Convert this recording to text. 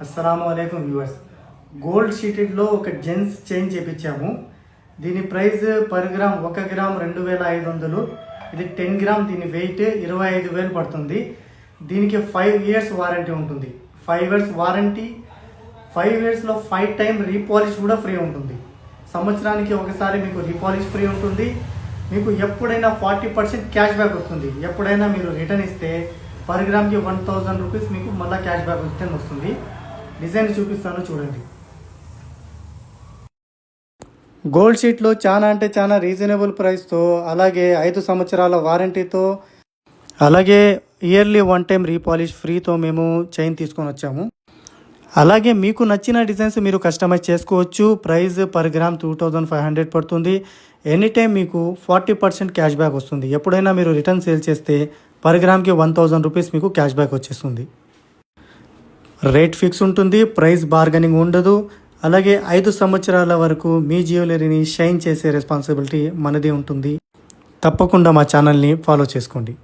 అస్సలాము అలైకుం viewers. Gold షీటెడ్లో ఒక gems chain చేపించాము. దీని ప్రైస్ పర్ గ్రామ్ 1 గ్రామ్ 2500. ఇది 10 గ్రామ్. దీని వెయిట్ 25,000 పడుతుంది. దీనికి 5 ఇయర్స్ వారంటీ ఉంటుంది. 5 ఇయర్స్ వారంటీ, 5 ఇయర్స్లో 5 టైం రీపాలిష్ కూడా ఫ్రీ ఉంటుంది. సంవత్సరానికి ఒకసారి మీకు రీపాలిష్ ఫ్రీ ఉంటుంది. మీకు ఎప్పుడైనా 40% క్యాష్ బ్యాక్ వస్తుంది. ఎప్పుడైనా మీరు రిటర్న్ ఇస్తే పర్ గ్రామ్కి 1000 రూపీస్ మీకు మళ్ళీ క్యాష్ బ్యాక్ రిటర్న్ వస్తుంది. డిజైన్ చూపిస్తాను చూడండి. గోల్డ్ షీట్లో చాలా రీజనబుల్ ప్రైస్తో, అలాగే 5 సంవత్సరాల వారంటీతో, అలాగే ఇయర్లీ 1 టైం రీపాలిష్ ఫ్రీతో మేము చైన్ తీసుకొని వచ్చాము. అలాగే మీకు నచ్చిన డిజైన్స్ మీరు కస్టమైజ్ చేసుకోవచ్చు. ప్రైస్ పర్ గ్రామ్ 2500 పడుతుంది. ఎనీ టైం మీకు 40% క్యాష్ బ్యాక్ వస్తుంది. ఎప్పుడైనా మీరు రిటర్న్ సేల్ చేస్తే పర్ గ్రామ్కి 1000 రూపీస్ మీకు క్యాష్ బ్యాక్ వచ్చేస్తుంది. రేట్ ఫిక్స్ ఉంటుంది. ప్రైస్ బార్గెనింగ్ ఉండదు. అలాగే 5 సంవత్సరాల వరకు మీ జ్యువెలరీని షైన్ చేసే రెస్పాన్సిబిలిటీ మనది ఉంటుంది. తప్పకుండా మా ఛానల్ని ఫాలో చేసుకోండి.